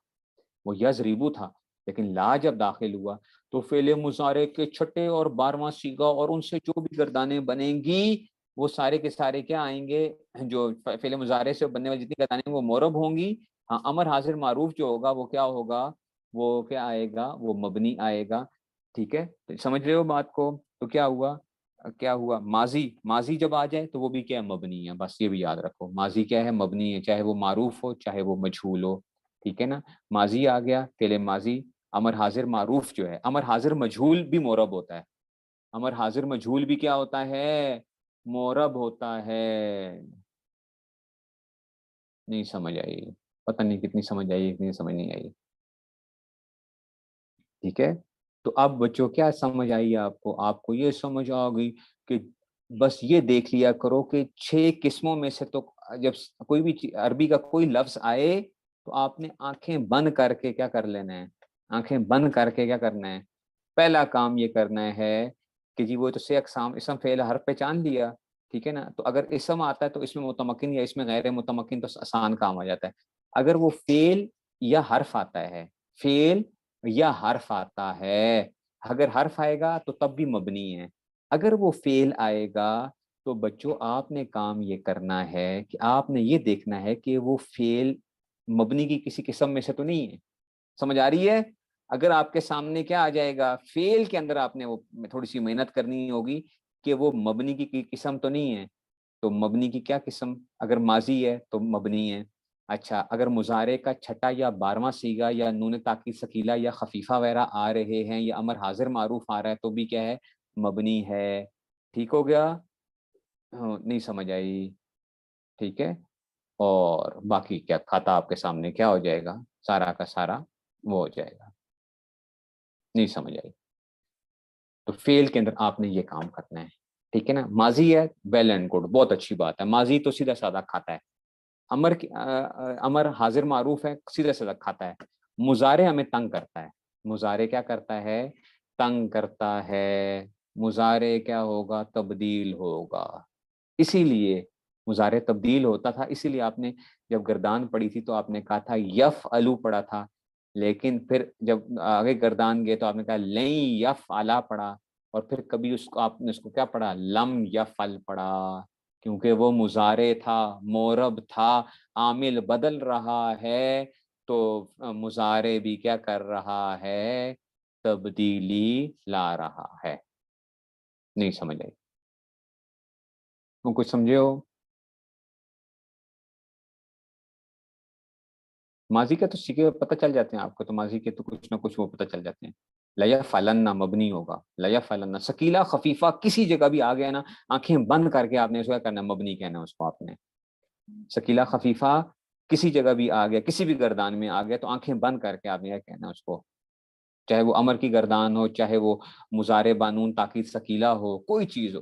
S1: وہ یضربو تھا, لیکن لا جب داخل ہوا تو فعل مضارع کے چھٹے اور 12واں سیگا اور ان سے جو بھی گردانیں بنیں گی وہ سارے کے سارے کیا آئیں گے, جو فعل مضارع سے بننے والی جتنی گردانیں وہ مورب ہوں گی. ہاں امر حاضر معروف جو ہوگا وہ کیا ہوگا, وہ کیا آئے گا, وہ مبنی آئے گا. ٹھیک ہے, سمجھ رہے ہو بات کو؟ تو کیا ہوا, کیا ہوا, ماضی, ماضی جب آ جائے تو وہ بھی کیا ہے, مبنی ہے. بس یہ بھی یاد رکھو, ماضی کیا ہے, مبنی ہے, چاہے وہ معروف ہو چاہے وہ مجھول ہو. ٹھیک ہے نا, ماضی آ گیا, فعل ماضی. امر حاضر معروف جو ہے, امر حاضر مجھول بھی مورب ہوتا ہے. امر حاضر مجھول بھی کیا ہوتا ہے, مورب ہوتا ہے. نہیں سمجھ آئی؟ پتہ نہیں کتنی سمجھ آئی کتنی سمجھ نہیں آئی. ٹھیک ہے, تو اب بچوں کیا سمجھ آئی آپ کو یہ سمجھ آ گئی کہ بس یہ دیکھ لیا کرو کہ 6 قسموں میں سے تو جب کوئی بھی عربی کا کوئی لفظ آئے تو آپ نے آنکھیں بند کر کے کیا کر لینا ہے, آنکھیں بند کر کے کیا کرنا ہے, پہلا کام یہ کرنا ہے کہ جی وہ تو 6 اقسام, اسم فعل حرف پہچان لیا. ٹھیک ہے نا, تو اگر اسم آتا ہے تو اس میں متمکن یا اس میں غیر متمکن تو آسان کام آ جاتا ہے. اگر وہ فعل یا حرف آتا ہے, فعل یا حرف آتا ہے, اگر حرف آئے گا تو تب بھی مبنی ہے. اگر وہ فعل آئے گا تو بچوں آپ نے کام یہ کرنا ہے کہ آپ نے یہ دیکھنا ہے کہ وہ فعل مبنی کی کسی قسم میں سے تو نہیں ہے. سمجھ آ رہی ہے؟ اگر آپ کے سامنے کیا آ جائے گا, فعل کے اندر آپ نے وہ تھوڑی سی محنت کرنی ہوگی کہ وہ مبنی کی قسم تو نہیں ہے. تو مبنی کی کیا قسم, اگر ماضی ہے تو مبنی ہے. اچھا اگر مضارع کا چھٹا یا 12واں سیگا یا نون تاکید ثقیلہ یا خفیفہ وغیرہ آ رہے ہیں یا امر حاضر معروف آ رہا ہے تو بھی کیا ہے, مبنی ہے. ٹھیک ہو گیا؟ نہیں سمجھ آئی؟ ٹھیک ہے, اور باقی کیا کھاتا آپ کے سامنے کیا ہو جائے گا, سارا کا سارا وہ ہو جائے گا. نہیں سمجھ آئی؟ تو فعل کے اندر آپ نے یہ کام کرنا ہے. ٹھیک ہے نا, ماضی ہے, ویل اینڈ گڈ, بہت اچھی بات ہے. ماضی تو سیدھا سادہ کھاتا ہے. امر حاضر معروف ہے, سیدھا سیدھا کھاتا ہے. مضارع ہمیں تنگ کرتا ہے. مضارع کیا کرتا ہے, تنگ کرتا ہے. مضارع کیا ہوگا, تبدیل ہوگا. اسی لیے مضارع تبدیل ہوتا تھا, اسی لیے آپ نے جب گردان پڑھی تھی تو آپ نے کہا تھا یفعلو پڑھا تھا, لیکن پھر جب آگے گردان گئے تو آپ نے کہا لن یفعلا پڑھا, اور پھر کبھی اس کو آپ نے اس کو کیا پڑھا, لم یفعل پڑھا, کیونکہ وہ مضارع تھا, مورب تھا, عامل بدل رہا ہے تو مضارع بھی کیا کر رہا ہے, تبدیلی لا رہا ہے. نہیں سمجھ آئی؟ تم کچھ سمجھے ہو؟ ماضی کا تو سیکھے پتہ چل جاتے ہیں آپ کو, تو ماضی کے تو کچھ نہ کچھ وہ پتہ چل جاتے ہیں. لیا فلن مبنی ہوگا, لیا فلن ثقیلہ خفیفہ کسی جگہ بھی آ گیا نا, آنکھیں بند کر کے آپ نے اس کا کرنا, مبنی کہنا اس کو آپ نے. ثقیلہ خفیفہ کسی جگہ بھی آ گیا, کسی بھی گردان میں آ گیا تو آنکھیں بند کر کے آپ نے کیا کہنا اس کو, چاہے وہ امر کی گردان ہو, چاہے وہ مضارع بانون تاکید ثقیلہ ہو, کوئی چیز ہو.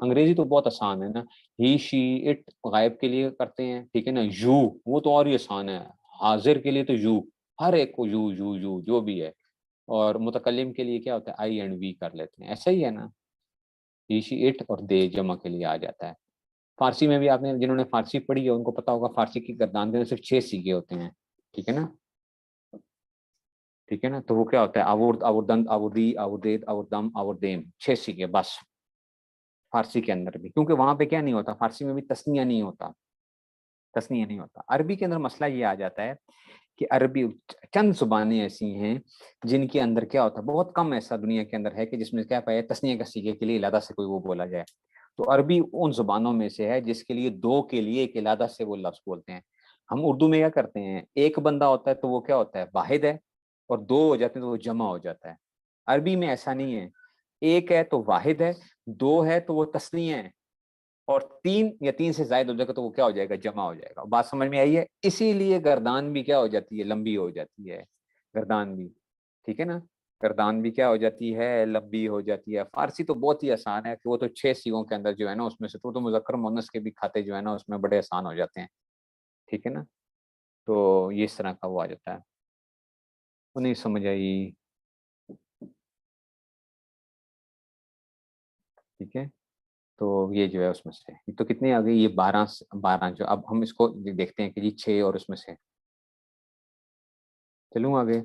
S1: انگریزی تو بہت آسان ہے نا، ہی شی اٹ غائب کے لیے کرتے ہیں، ٹھیک ہے نا، یو وہ تو اور ہی آسان ہے، حاضر کے لیے تو یو، ہر ایک کو یو یو یو جو بھی ہے، اور متکلم کے لیے کیا ہوتا ہے آئی اینڈ وی کر لیتے ہیں، ایسا ہی ہے نا، ہی شی اٹ اور دے جمع کے لیے آ جاتا ہے۔ فارسی میں بھی آپ نے جنہوں نے فارسی پڑھی ہے ان کو پتا ہوگا فارسی کی گردان کے اندر صرف 6 سیگے ہوتے ہیں، ٹھیک ہے نا، ٹھیک ہے نا، تو وہ کیا ہوتا ہے آورد، آوردند، آوردی، آوردید، آوردم، آوردیم، 6 سیگے بس فارسی کے اندر بھی، کیونکہ وہاں پہ کیا نہیں ہوتا، فارسی میں بھی تسنیہ نہیں ہوتا، تسنیہ نہیں ہوتا۔ عربی کے اندر مسئلہ یہ آ جاتا ہے کہ عربی چند زبانیں ایسی ہیں جن کے اندر کیا ہوتا ہے، بہت کم ایسا دنیا کے اندر ہے کہ جس میں کیا پایا تسنیہ کا سیغے کے لیے علیحدہ سے کوئی وہ بولا جائے، تو عربی ان زبانوں میں سے ہے جس کے لیے دو کے لیے ایک علیحدہ سے وہ لفظ بولتے ہیں۔ ہم اردو میں کیا کرتے ہیں، ایک بندہ ہوتا ہے تو وہ کیا ہوتا ہے واحد ہے، اور دو ہو جاتے ہیں تو وہ جمع ہو جاتا ہے۔ عربی میں ایسا نہیں ہے، ایک ہے تو واحد ہے، دو ہے تو وہ تسنیہ ہے، اور تین یا تین سے زائد ہو جائے گا تو وہ کیا ہو جائے گا جمع ہو جائے گا۔ بات سمجھ میں آئی ہے؟ اسی لیے گردان بھی کیا ہو جاتی ہے لمبی ہو جاتی ہے، گردان بھی، ٹھیک ہے نا، گردان بھی کیا ہو جاتی ہے لمبی ہو جاتی ہے۔ فارسی تو بہت ہی آسان ہے کہ وہ تو 6 سیغوں کے اندر جو ہے نا اس میں سے تو مذکر مؤنث کے بھی کھاتے جو ہے نا اس میں بڑے آسان ہو جاتے ہیں، ٹھیک ہے نا، تو یہ اس طرح کا وہ آ جاتا ہے۔ وہ نہیں سمجھ آئی؟ ٹھیک ہے، تو یہ جو ہے اس میں سے تو کتنے آ گئی، یہ 12 جو اب ہم اس کو دیکھتے ہیں کہ جی 6 اور اس میں سے چلوں آگے۔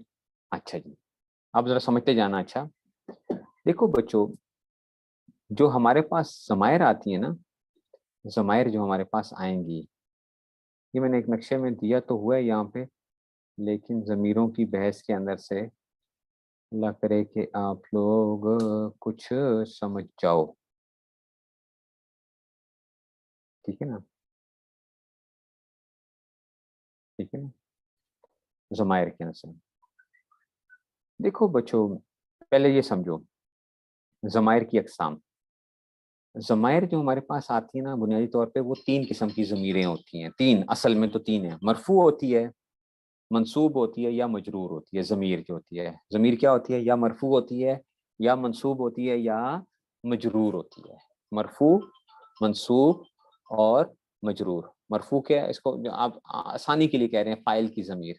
S1: اچھا جی، اب ذرا سمجھتے جانا۔ اچھا دیکھو بچوں، جو ہمارے پاس ضمائر آتی ہیں نا، ضمائر جو ہمارے پاس آئیں گی، یہ میں نے ایک نقشے میں دیا تو ہوا ہے یہاں پہ، لیکن ضمیروں کی بحث کے اندر سے اللہ کرے کہ آپ لوگ کچھ سمجھ جاؤ، ٹھیک ہے نا، ٹھیک ہے نا، ضمائر کے اندر سے دیکھو بچوں، پہلے یہ سمجھو ضمائر کی اقسام۔ ضمائر جو ہمارے پاس آتی ہیں نا بنیادی طور پہ وہ 3 قسم کی ضمیریں ہوتی ہیں، 3 اصل میں تو 3 ہیں، مرفوع ہوتی ہے، منصوب ہوتی ہے یا مجرور ہوتی ہے۔ ضمیر جو ہوتی ہے، ضمیر کیا ہوتی ہے، یا مرفوع ہوتی ہے یا منصوب ہوتی ہے یا مجرور ہوتی ہے۔ مرفوع، منصوب اور مجرور۔ مرفوع کیا ہے، اس کو آپ آسانی کے لیے کہہ رہے ہیں فاعل کی ضمیر،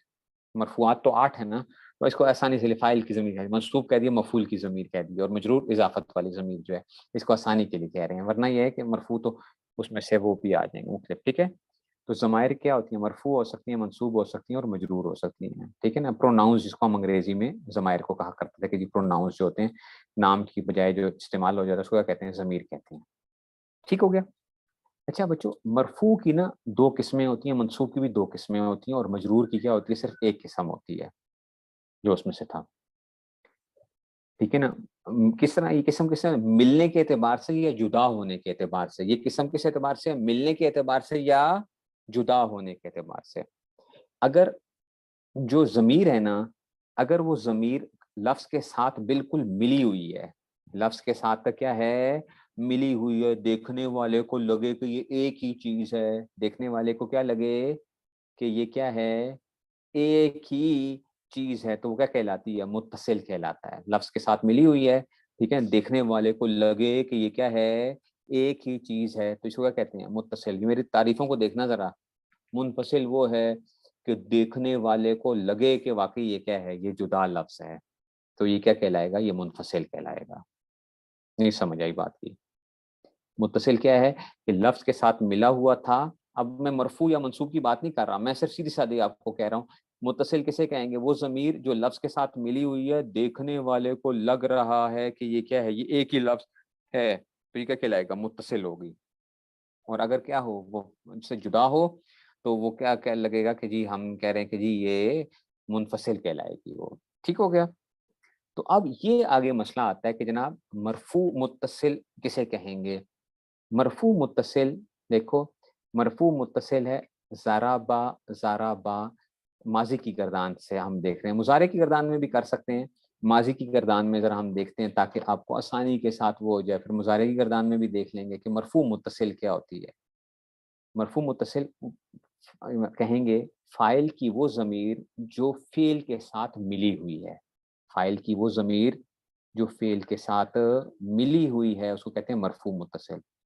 S1: مرفوعات تو 8 ہیں نا، تو اس کو آسانی سے فاعل کی ضمیر ہے، منصوب کہہ دیا، مفعول کی ضمیر کہہ دی، اور مجرور اضافت والی ضمیر جو ہے اس کو آسانی کے لیے کہہ رہے ہیں، ورنہ یہ ہے کہ مرفوع تو اس میں سے وہ بھی آ جائیں گے مختلف، ٹھیک ہے۔ تو ضمائر کیا ہوتی ہیں، مرفوع ہو سکتی ہیں، منصوب ہو سکتی ہیں اور مجرور ہو سکتی ہیں، ٹھیک ہے نا۔ پروناؤنس جس کو ہم انگریزی میں ضمائر کو کہا کرتے تھے کہ جی پروناؤنس جو ہوتے ہیں، نام کی بجائے جو استعمال ہو جاتا ہے اس کو کیا کہتے ہیں، ضمیر کہتے ہیں، ٹھیک ہو گیا۔ اچھا بچوں، مرفوع کی نا 2 قسمیں ہوتی ہیں، منصوب کی بھی 2 قسمیں ہوتی ہیں، اور مجرور کی کیا ہوتی ہے، صرف ایک قسم ہوتی ہے جو اس میں سے تھا، ٹھیک ہے نا۔ کس طرح یہ قسم کس طرح، ملنے کے اعتبار سے یا جدا ہونے کے اعتبار سے، یہ قسم کس اعتبار سے، ملنے کے اعتبار سے یا جدا ہونے کے اعتبار سے۔ اگر جو ضمیر ہے نا، اگر وہ ضمیر لفظ کے ساتھ بالکل ملی ہوئی ہے، لفظ کے ساتھ کیا ہے، ملی ہوئی ہے، دیکھنے والے کو لگے کہ یہ ایک ہی چیز ہے، دیکھنے والے کو کیا لگے کہ یہ کیا ہے، ایک ہی چیز ہے، تو وہ کیا کہلاتی ہے، متصل کہلاتا ہے، لفظ کے ساتھ ملی ہوئی ہے، ٹھیک ہے، دیکھنے والے کو لگے کہ یہ کیا ہے، ایک ہی چیز ہے، تو اس کو کیا کہتے ہیں، متصل۔ میری تعریفوں کو دیکھنا ذرا، منفصل وہ ہے کہ دیکھنے والے کو لگے کہ واقعی یہ کیا ہے، یہ جدا لفظ ہے، تو یہ کیا کہلائے گا، یہ منفصل کہلائے گا۔ نہیں سمجھ آئی بات کی؟ متصل کیا ہے کہ لفظ کے ساتھ ملا ہوا تھا، اب میں مرفوع یا منصوب کی بات نہیں کر رہا، میں صرف سیدھی سادھی آپ کو کہہ رہا ہوں متصل کسے کہیں گے، وہ ضمیر جو لفظ کے ساتھ ملی ہوئی ہے، دیکھنے والے کو لگ رہا ہے کہ یہ کیا ہے، یہ ایک ہی لفظ ہے، تو یہ کیا کہلائے گا، متصل ہوگی۔ اور اگر کیا ہو، وہ ان سے جدا ہو، تو وہ کیا لگے گا کہ جی ہم کہہ رہے ہیں کہ جی یہ منفصل کہلائے گی وہ، ٹھیک ہو گیا۔ تو اب یہ آگے مسئلہ آتا ہے کہ جناب مرفوع متصل کسے کہیں گے۔ مرفوع متصل، دیکھو مرفوع متصل ہے ضربا، ضربا، ماضی کی گردان سے ہم دیکھ رہے ہیں، مضارع کی گردان میں بھی کر سکتے ہیں، ماضی کی گردان میں ذرا ہم دیکھتے ہیں تاکہ آپ کو آسانی کے ساتھ وہ ہو جائے، پھر مضارع کی گردان میں بھی دیکھ لیں گے کہ مرفوع متصل کیا ہوتی ہے۔ مرفوع متصل کہیں گے فاعل کی وہ ضمیر جو فعل کے ساتھ ملی ہوئی ہے، فاعل کی وہ ضمیر جو فعل کے ساتھ ملی ہوئی ہے اس کو کہتے ہیں مرفوع متصل۔